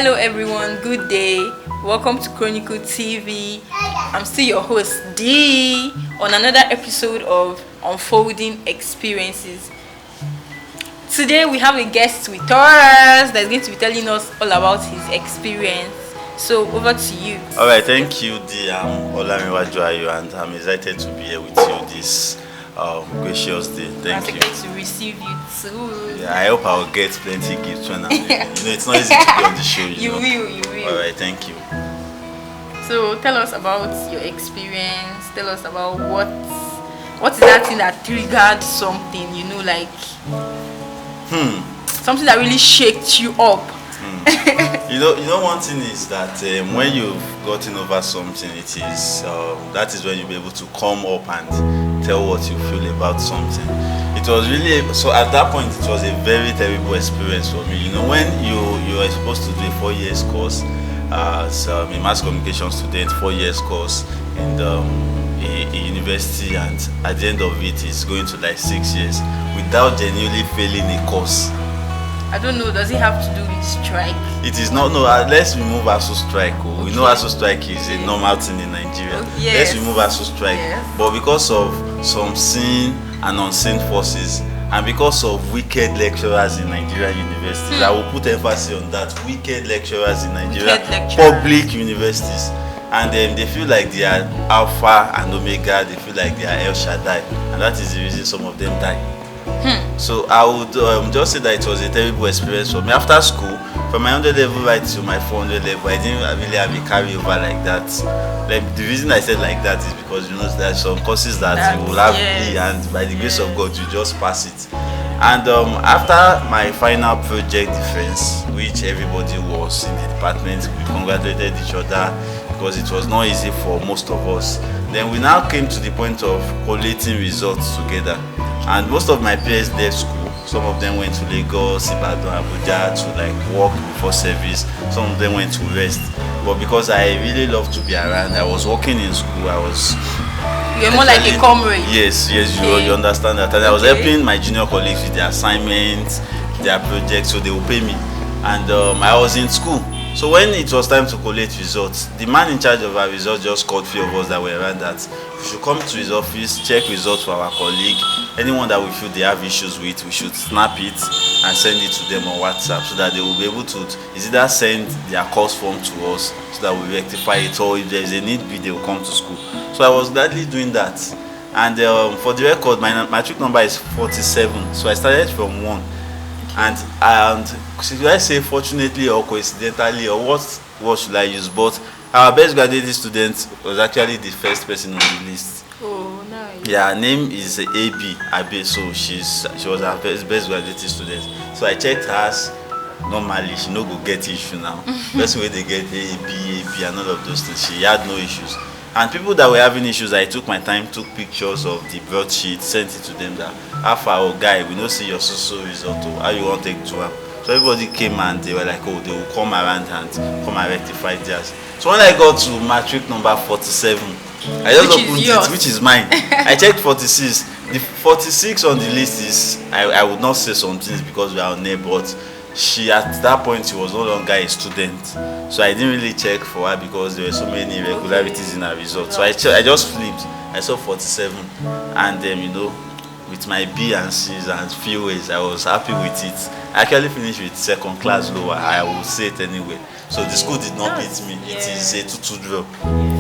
Hello everyone, good day. Welcome to Chronicle TV. I'm still your host D on another episode of Unfolding Experiences. Today we have a guest with us that's going to be telling us all about his experience. So over to you. Alright, thank you D. I'm Olamiwa Joayo and I'm excited to be here with you this gracious day. Thank you. Excited to receive you too. Yeah, I hope I'll get plenty gifts when I'm here. It's not easy to be on the show. You will. Alright, thank you. So tell us about your experience. Tell us about what is that thing that triggered something, something that really shaked you up. You know one thing is that when you've gotten over something, it is that is when you'll be able to come up and tell what you feel about something. It was really so at that point it was a very terrible experience for me. When you are supposed to do a 4 years course as a mass communication student, 4 years course in a university, and at the end of it is going to like 6 years without genuinely failing a course. I don't know, does it have to do with strike? It is not, no, let's remove ASU strike. Okay. We know ASU strike is a normal thing in Nigeria. Yes. Let's remove ASU strike. Yes. But because of some seen and unseen forces, and because of wicked lecturers in Nigerian universities, I will put emphasis on that. Wicked lecturers in Nigeria, public universities. And they feel like they are Alpha and Omega, they feel like they are El Shaddai. And that is the reason some of them die. So I would just say that it was a terrible experience for me. After school, from my 100 level right to my 400 level, I didn't really have a carryover like that. Like, the reason I said like that is because there are some courses that you will have B, and by the grace of God you just pass it. And after my final project defense, which everybody was in the department, we congratulated each other because it was not easy for most of us. Then we now came to the point of collating results together. And most of my peers left school. Some of them went to Lagos, Ibadan, Abuja to work before service. Some of them went to rest. But because I really love to be around, I was working in school. You're more like a comrade. Yes, you understand that. And I was helping my junior colleagues with their assignments, their projects, so they will pay me. And I was in school. So when it was time to collate results, the man in charge of our results just called few of us that were around that we should come to his office, check results for our colleague. Anyone that we feel they have issues with, we should snap it and send it to them on WhatsApp so that they will be able to either send their course form to us so that we rectify it, or if there is a need be, they will come to school. So I was gladly doing that. And for the record, my matric number is 47. So I started from 1. And should I say fortunately or coincidentally, or what should I use? But our best graduating student was actually the first person on the list. Oh, nice. Yeah, her name is Abe. So she was our best graduating student. So I checked hers. Normally she no go get issue now. First way they get AB and all of those things. She had no issues. And people that were having issues, I took my time, took pictures of the broadsheet, sent it to them that, how far, guy, we don't see your so result, how you want to take to them. So everybody came and they were like, oh, they will come around and come and rectify theirs. So when I got to matric number 47, I just opened it, which is mine. I checked 46. The 46 on the list is, I would not say some things because we are on air, but she at that point she was no longer a student, so I didn't really check for her because there were so many irregularities in her results. So I just flipped, I saw 47, and with my B and C's and few ways, I was happy with it. I actually finished with second class lower, I will say it anyway. So the school did not beat me. It is a 2-2 draw.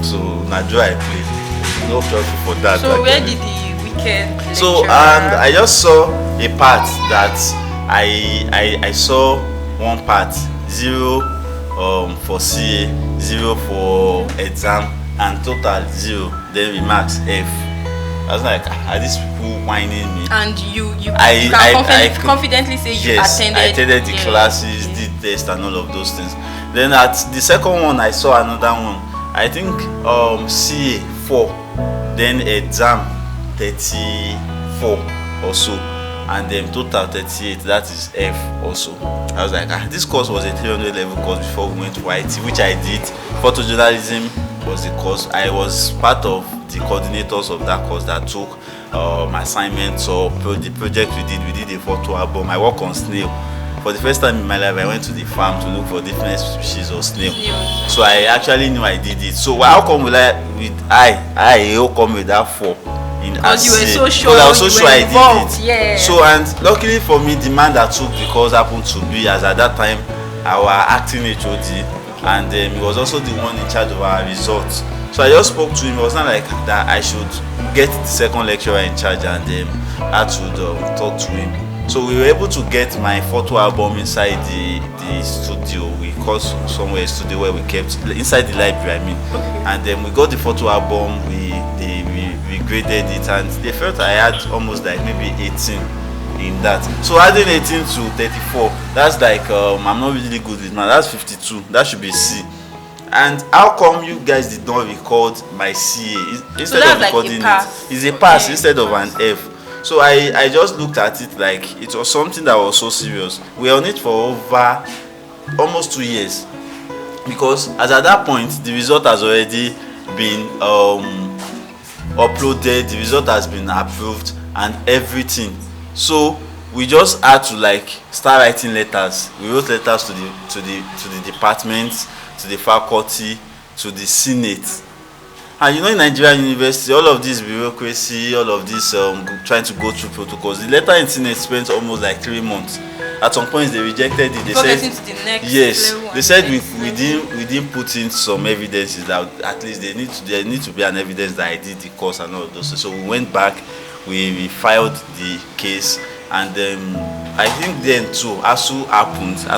So Nigeria I played. No trophy for that. So where did the weekend? So and I just saw a part that I saw one part 0 for CA, 0 for exam, and total 0. Then remarks F. I was like, are these people whining me? And you can confidently say you attended. I attended the classes, did tests and all of those things. Then at the second one, I saw another one. I think CA 4, then exam 34 or so, and then total 38. That is F also. I was like, this course was a 300 level course before we went to IT, which I did. Photojournalism was the course. I was part of the coordinators of that course that took assignments or the project we did a photo album. I work on snail. for the first time in my life, I went to the farm to look for different species of snail. Yeah. So I actually knew I did it. So how come will how come with that 4 in Because you were RCA? so sure, Because I was so you sure were I involved. did it. Yeah. So, and luckily for me, the man that took the course happened to be, as at that time, our acting HOD, and he was also the one in charge of our results. So I just spoke to him. It was not like that I should get the second lecturer in charge, and had to talk to him. So we were able to get my photo album inside the studio. We called somewhere a studio where we kept inside the library. I mean, and then we got the photo album. We graded it, and they felt I had almost like maybe 18 in that. So adding 18 to 34, that's like I'm not really good with math. That's 52. That should be C. And how come you guys did not record my CA instead of recording it? It's a pass instead of an F. So I just looked at it like it was something that was so serious. We were on it for over almost 2 years, because as at that point the result has already been uploaded, the result has been approved and everything. So we just had to like start writing letters. We wrote letters to the departments, to the faculty, to the senate. And you know, in Nigerian university, all of this bureaucracy, all of this trying to go through protocols, the letter in senate spent almost like 3 months. At some point they rejected it. They said the next yes, level, they said we didn't put in some evidences that at least there need to be an evidence that I did the course and all of those. So we went back, we filed the case, and I think then too ASU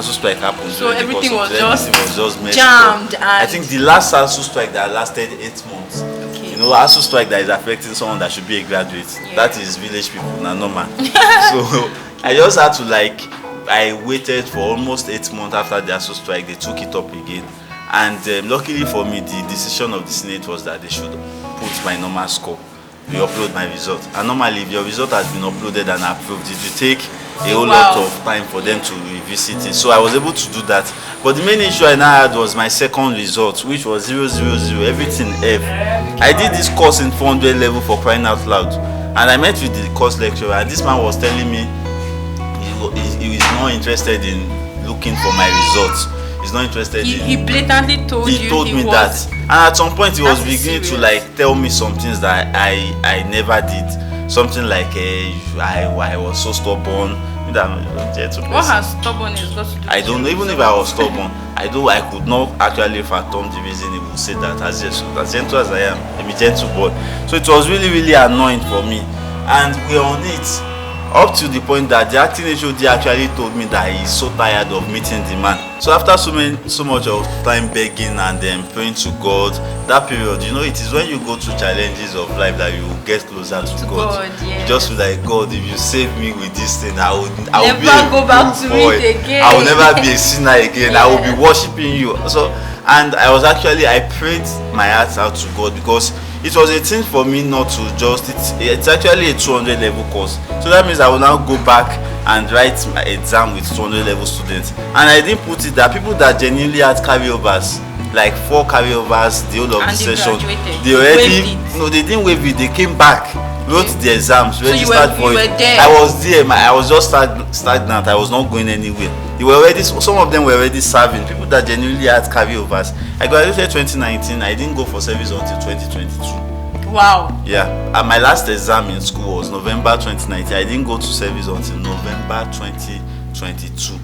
strike happened. So everything was just messed jammed. up. I think the last ASU strike that lasted 8 months. Okay. You know, ASU strike that is affecting someone that should be a graduate. Yeah. That is village people, na normal. So I just had to I waited for almost 8 months after the ASU strike. They took it up again, and luckily for me, the decision of the senate was that they should put my normal score. We upload my result, and normally if your result has been uploaded and approved, it will take a whole lot of time for them to revisit it. So I was able to do that, but the main issue I now had was my second result, which was 000, everything F. I did this course in 400 level, for crying out loud, and I met with the course lecturer, and this man was telling me he is not interested in looking for my results. He's not interested in. He blatantly told you. He told me that, and at some point he was beginning to like tell me some things that I never did. Something like I was so stubborn. What has stubbornness got to do? I don't know. Even if I was stubborn, I could not actually fathom the reason he would say that. As gentle as I am, I'm a gentle boy. So it was really, really annoying for me, and we're on it up to the point that the acting HOD actually told me that he's so tired of meeting the man. So after so much of time begging and praying to God, that period, you know, it is when you go through challenges of life that you get closer to God. Yeah. You just feel like, God, if you save me with this thing, I will never go back to it again. I will never be a sinner again. I will be worshiping you. So, and I prayed my heart out to God, because it was a thing for me not to just, it's actually a 200 level course. So that means I will now go back and write my exam with 200 level students. And I didn't put it that people that genuinely had carryovers, like 4 carryovers the whole of the session, they already, no, they didn't waive it, they came back, wrote the exams, registered for it. I was there, I was just stagnant, I was not going anywhere. Some of them were already serving, people that genuinely had carryovers. I graduated 2019, I didn't go for service until 2022. Wow. Yeah, and my last exam in school was November 2019. I didn't go to service until November 2022.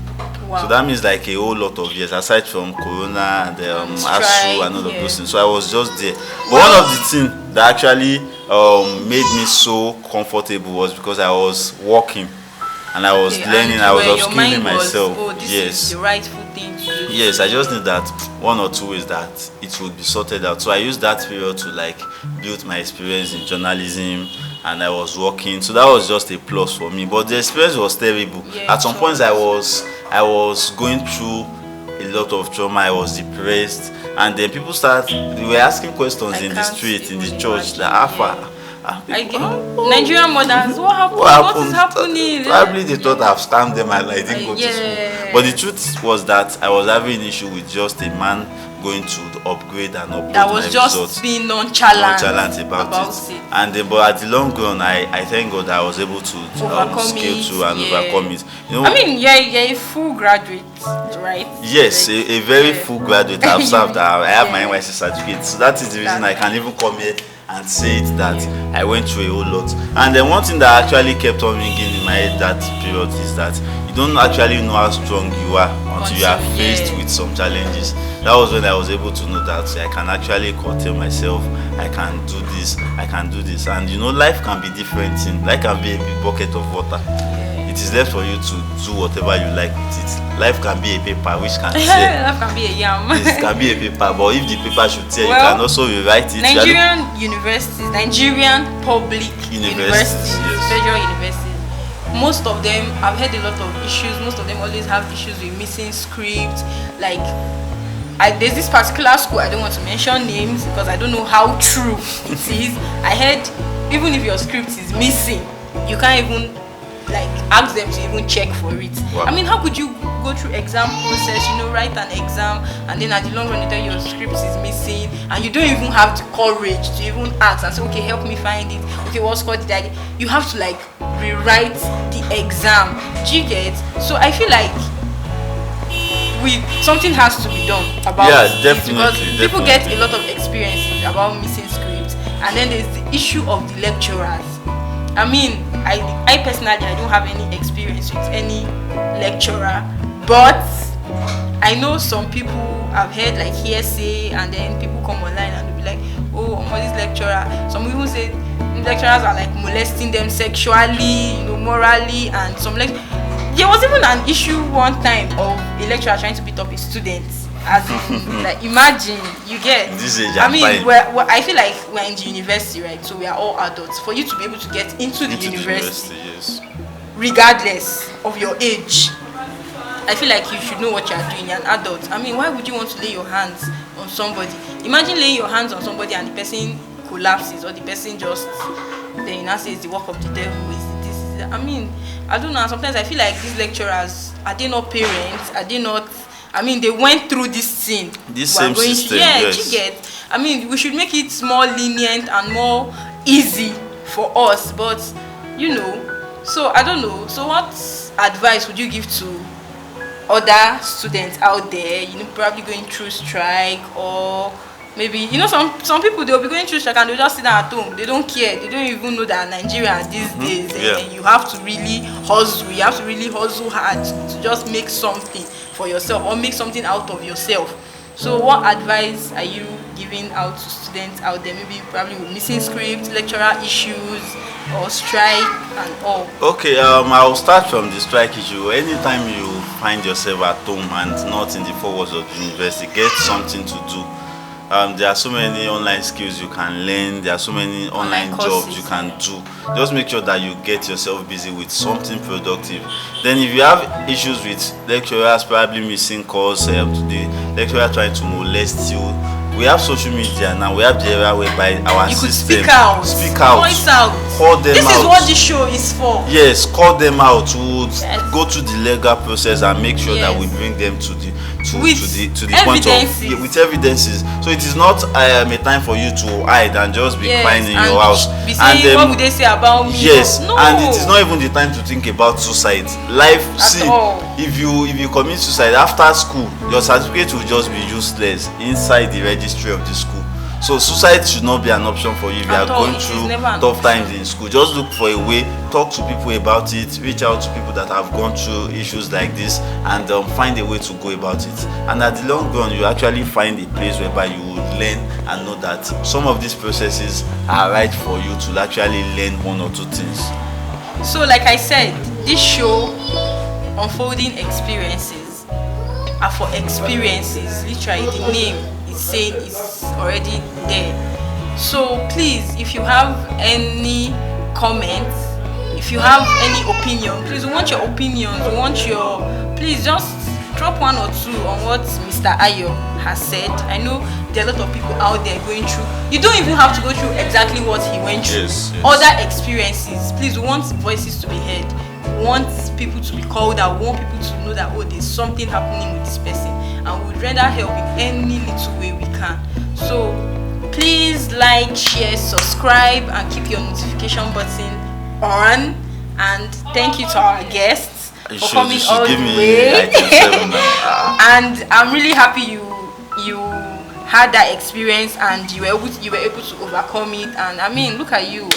Wow. So that means like a whole lot of years, aside from Corona and ASU and all of those things. So I was just there. But one of the things that actually made me so comfortable was because I was working and I was learning, I was upskilling myself. This is the rightful thing to do. Yes, I just knew that 1 or 2 ways that it would be sorted out. So I used that period to like build my experience in journalism, and I was working. So that was just a plus for me. But the experience was terrible. Yeah, at some points I was going through a lot of trauma. I was depressed, and then people they were asking questions in the street, in the church, that Alpha. Nigerian mothers, what happened? What is happening? Probably they thought I've scammed them and I didn't go to school. But the truth was that I was having an issue with just a man going to upgrade and upload That my was just results. being nonchalant About it. And then, but at the long run, I thank God that I was able to overcome scale it, through and yeah. overcome it. You know, I mean, you're a full graduate, right? yes, Like, a very yeah. full graduate. I've served. I have my Yeah. NYSC certificate. So that is the reason I can even come here and say it that I went through a whole lot. And then one thing that actually kept on ringing in my head that period is that you don't actually know how strong you are until you are faced with some challenges. That was when I was able to know that I can actually curtail myself. I can do this. And you know, life can be different. Life can be a big bucket of water. It is left for you to do whatever you like with it. Life can be a paper which can tear. Life can be a yam. It can be a paper, but if the paper should tear, Well, you can also rewrite it. Nigerian universities, Nigerian public universities, yes. federal universities, most of them, I've heard a lot of issues. Most of them always have issues with missing scripts. Like, there's this particular school, I don't want to mention names because I don't know how true it is. I heard even if your script is missing, you can't even like ask them to even check for it. Wow. I mean, how could you go through exam process, write an exam, and then at the long run you tell your script is missing, and you don't even have the courage to even ask and say, okay, help me find it. Okay, what score did I get? You have to like rewrite the exam. Do you get? So I feel like something has to be done about definitely, because people definitely. get a lot of experiences about missing scripts, and then there's the issue of the lecturers. I mean, I personally, I don't have any experience with any lecturer, but I know some people have heard like hearsay, and then people come online and they'll be like, oh, this lecturer. Some people say lecturers are like molesting them sexually, morally, and there was even an issue one time of a lecturer trying to beat up a student. As in, like, imagine, you get. This age, I mean, I feel like we're in the university, right? So we are all adults. For you to be able to get into the university, yes. regardless of your age, I feel like you should know what you're doing. You're an adult. I mean, why would you want to lay your hands on somebody? Imagine laying your hands on somebody and the person collapses, or the person just then now says the work of the devil is this. I mean, I don't know. Sometimes I feel like these lecturers, are they not parents? Are they not? I mean, they went through this thing. This same system, yes. You get. I mean, we should make it more lenient and more easy for us. But so I don't know. So what advice would you give to other students out there? Probably going through strike, or maybe some people, they'll be going through strike and they'll just sit down at home. They don't care. They don't even know that Nigerians these days, and you have to really hustle. You have to really hustle hard to just make something for yourself, or make something out of yourself. So what advice are you giving out to students out there, maybe probably with missing scripts, lecturer issues, or strike and all? Okay, I'll start from the strike issue. Anytime you find yourself at home and not in the four walls of the university, get something to do. There are so many online skills you can learn. There are so many online jobs you can do. Just make sure that you get yourself busy with something productive. Then if you have issues with lecturers probably missing calls, the lecturer trying to molest you, we have social media now. We have the era whereby our system speak out, voice out, call them out. This is what this show is for. Yes, call them out. Go through the legal process and make sure that we bring them to the point of with evidences. So it is not a time for you to hide and just be crying in your house. Be saying, what would they say about me? Yes, no. And it is not even the time to think about suicide. If you commit suicide after school, your certificate will just be useless inside the registry of the school. So suicide should not be an option for you if you are going through tough times in school. Just look for a way, talk to people about it, reach out to people that have gone through issues like this, and find a way to go about it. And at the long run, you actually find a place whereby you will learn and know that some of these processes are right for you to actually learn one or two things. So like I said, this show, Unfolding Experiences, are for experiences. Literally, the name is saying it's already there. So please, if you have any comments, if you have any opinion, please, we want your opinions. Please just drop one or two on what Mr. Ayo has said. I know there are a lot of people out there going through. You don't even have to go through exactly what he went through. Yes. Other experiences. Please, we want voices to be heard. We want people to be called out. We want people to know that, oh, there's something happening with this person, and we would rather help in any little way we can. So please like, share, subscribe, and keep your notification button on. And thank you to our guests for coming all the way. And I'm really happy you had that experience and you were able to overcome it. And I mean, look at you.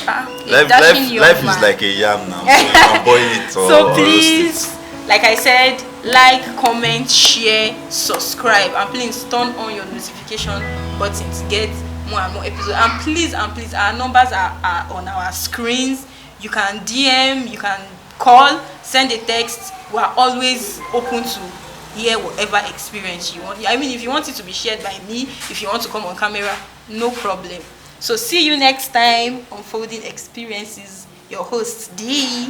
Life is like a yam now, so you can boil it. So please, like I said, like, comment, share, subscribe, and please turn on your notification button to get more and more episodes. And please, our numbers are on our screens. You can DM, you can call, send a text. We are always open to hear whatever experience you want. I mean, if you want it to be shared by me, if you want to come on camera, no problem. So see you next time on Unfolding Experiences. Your host, D.